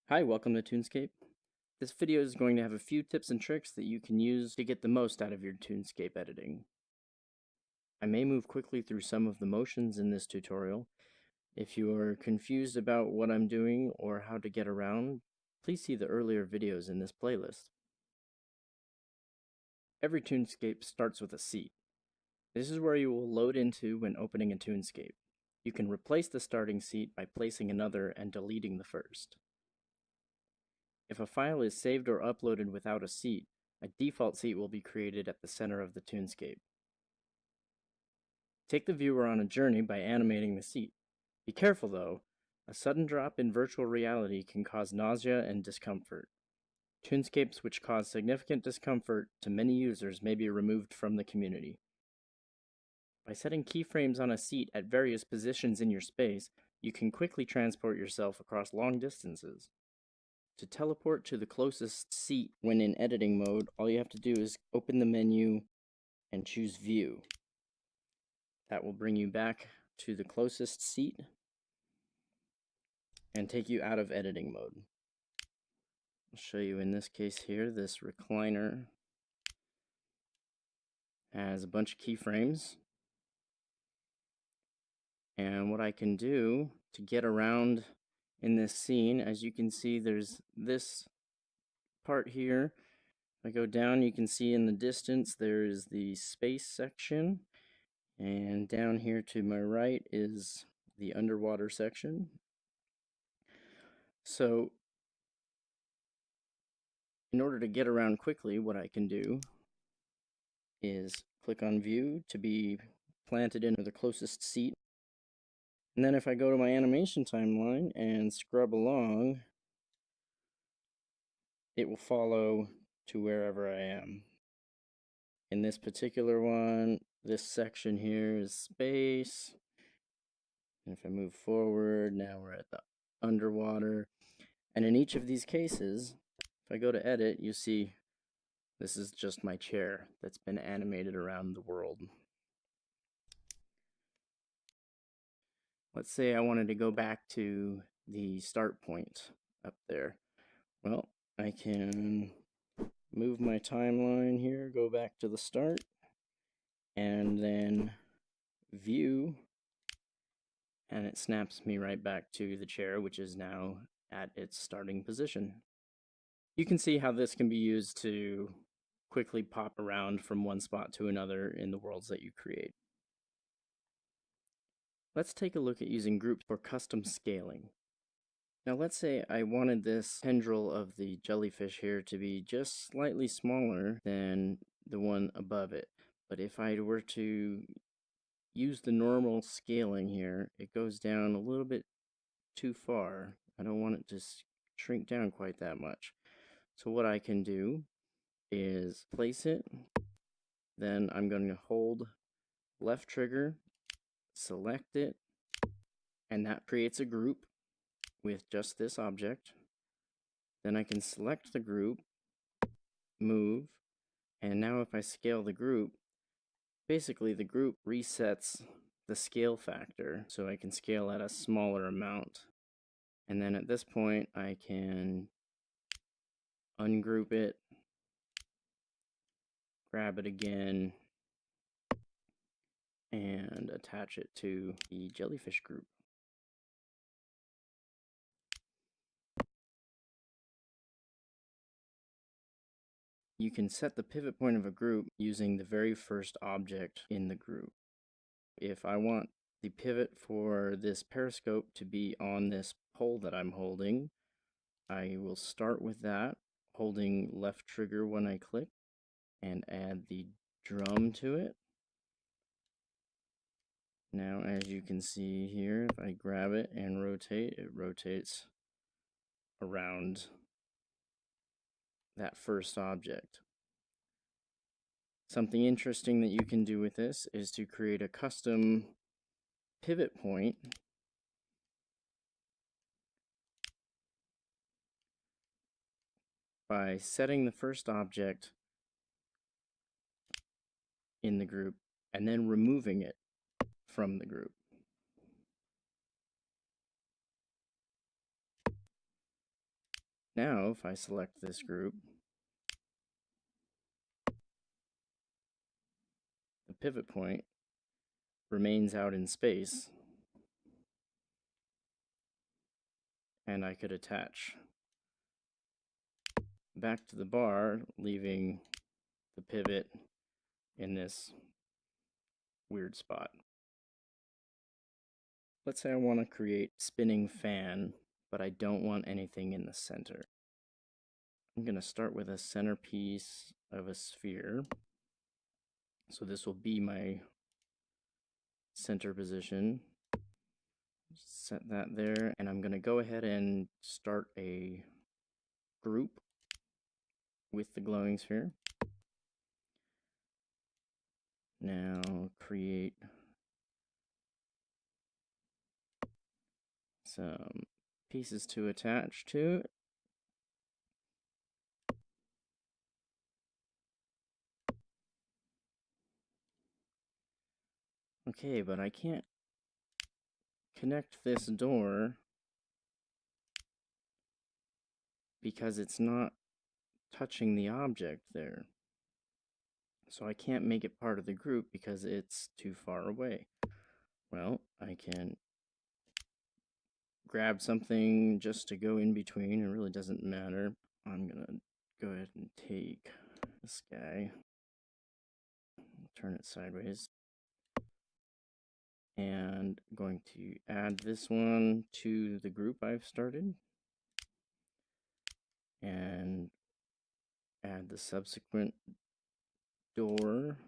Hi, welcome to Tunescape. This video is going to have a few tips and tricks that you can use to get the most out of your Tunescape editing. I may move quickly through some of the motions in this tutorial. If you are confused about what I'm doing or how to get around, please see the earlier videos in this playlist. Every Tunescape starts with a seat. This is where you will load into when opening a Tunescape. You can replace the starting seat by placing another and deleting the first. If a file is saved or uploaded without a seat, a default seat will be created at the center of the Tunescape. Take the viewer on a journey by animating the seat. Be careful though, a sudden drop in virtual reality can cause nausea and discomfort. Tunescapes which cause significant discomfort to many users may be removed from the community. By setting keyframes on a seat at various positions in your space, you can quickly transport yourself across long distances. To teleport to the closest seat when in editing mode, all you have to do is open the menu and choose View. That will bring you back to the closest seat and take you out of editing mode. I'll show you in this case here, this recliner has a bunch of keyframes. And what I can do to get around in this scene, as you can see, there's this part here. If I go down, you can see in the distance there is the space section, and down here to my right is the underwater section. So in order to get around quickly, what I can do is click on View to be planted into the closest seat. And then if I go to my animation timeline and scrub along, it will follow to wherever I am. In this particular one, this section here is space. And if I move forward, now we're at the underwater. And in each of these cases, if I go to edit, you see this is just my chair that's been animated around the world. Let's say I wanted to go back to the start point up there. Well, I can move my timeline here, go back to the start, and then View, and it snaps me right back to the chair, which is now at its starting position. You can see how this can be used to quickly pop around from one spot to another in the worlds that you create. Let's take a look at using groups for custom scaling. Now let's say I wanted this tendril of the jellyfish here to be just slightly smaller than the one above it. But if I were to use the normal scaling here, it goes down a little bit too far. I don't want it to shrink down quite that much. So what I can do is place it, then I'm going to hold left trigger, select it, and that creates a group with just this object. Then I can select the group, move, and now if I scale the group, basically the group resets the scale factor so I can scale at a smaller amount. And then at this point I can ungroup it, grab it again, and attach it to the jellyfish group. You can set the pivot point of a group using the very first object in the group. If I want the pivot for this periscope to be on this pole that I'm holding, I will start with that, holding left trigger when I click, and add the drum to it. Now, as you can see here, if I grab it and rotate, it rotates around that first object. Something interesting that you can do with this is to create a custom pivot point by setting the first object in the group and then removing it from the group. Now, if I select this group, the pivot point remains out in space, and I could attach back to the bar, leaving the pivot in this weird spot. Let's say I want to create spinning fan, but I don't want anything in the center. I'm going to start with a centerpiece of a sphere. So this will be my center position. Set that there, and I'm going to go ahead and start a group with the glowing sphere. Now create some pieces to attach to. Okay, but I can't connect this door because it's not touching the object there. So I can't make it part of the group because it's too far away. Well, I can grab something just to go in between. It really doesn't matter. I'm gonna go ahead and take this guy, turn it sideways, and I'm going to add this one to the group I've started, and add the subsequent door.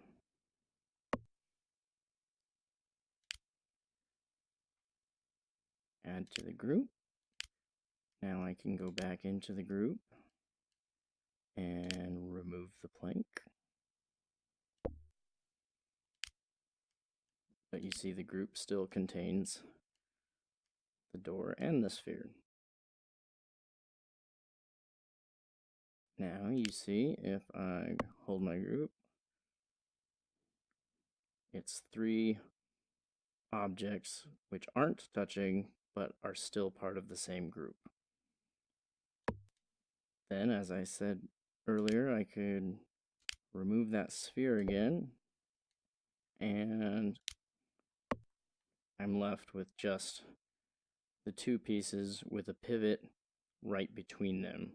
Add to the group. Now I can go back into the group and remove the plank. But you see the group still contains the door and the sphere. Now you see if I hold my group, it's 3 objects which aren't touching but are still part of the same group. Then, as I said earlier, I could remove that sphere again, and I'm left with just the 2 pieces with a pivot right between them.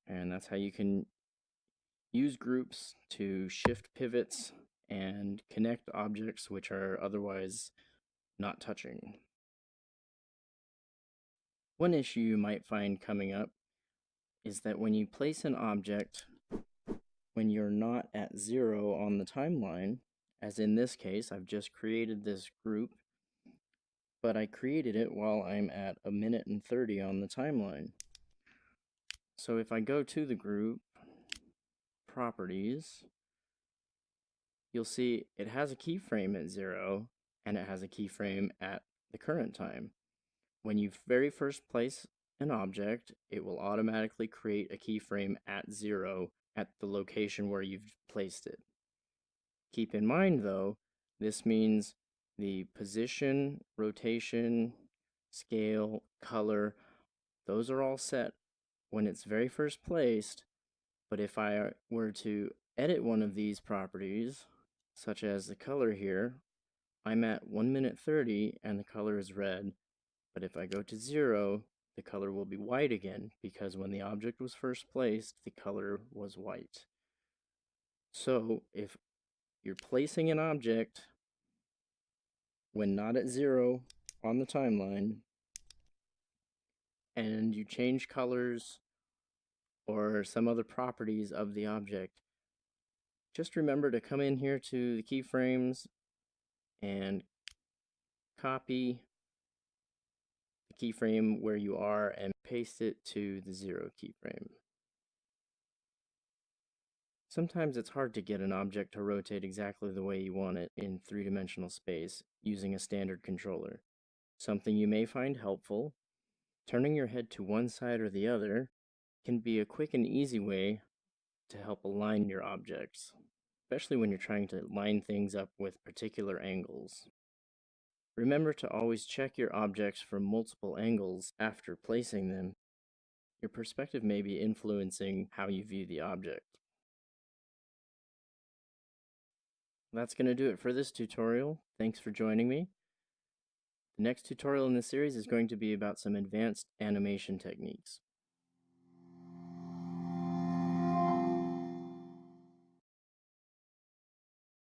And that's how you can use groups to shift pivots and connect objects which are otherwise not touching. One issue you might find coming up is that when you place an object when you're not at 0 on the timeline, as in this case, I've just created this group, but I created it while I'm at 1:30 on the timeline. So if I go to the group, properties, you'll see it has a keyframe at 0, and it has a keyframe at the current time. When you very first place an object, it will automatically create a keyframe at 0 at the location where you've placed it. Keep in mind, though, this means the position, rotation, scale, color, those are all set when it's very first placed. But if I were to edit one of these properties, such as the color here, I'm at 1:30 and the color is red. But if I go to 0, the color will be white again, because when the object was first placed, the color was white. So if you're placing an object when not at 0 on the timeline, and you change colors or some other properties of the object, just remember to come in here to the keyframes and copy the keyframe where you are and paste it to the 0 keyframe. Sometimes it's hard to get an object to rotate exactly the way you want it in 3-dimensional space using a standard controller. Something you may find helpful, turning your head to one side or the other can be a quick and easy way to help align your objects, especially when you're trying to line things up with particular angles. Remember to always check your objects from multiple angles after placing them. Your perspective may be influencing how you view the object. That's going to do it for this tutorial. Thanks for joining me. The next tutorial in this series is going to be about some advanced animation techniques.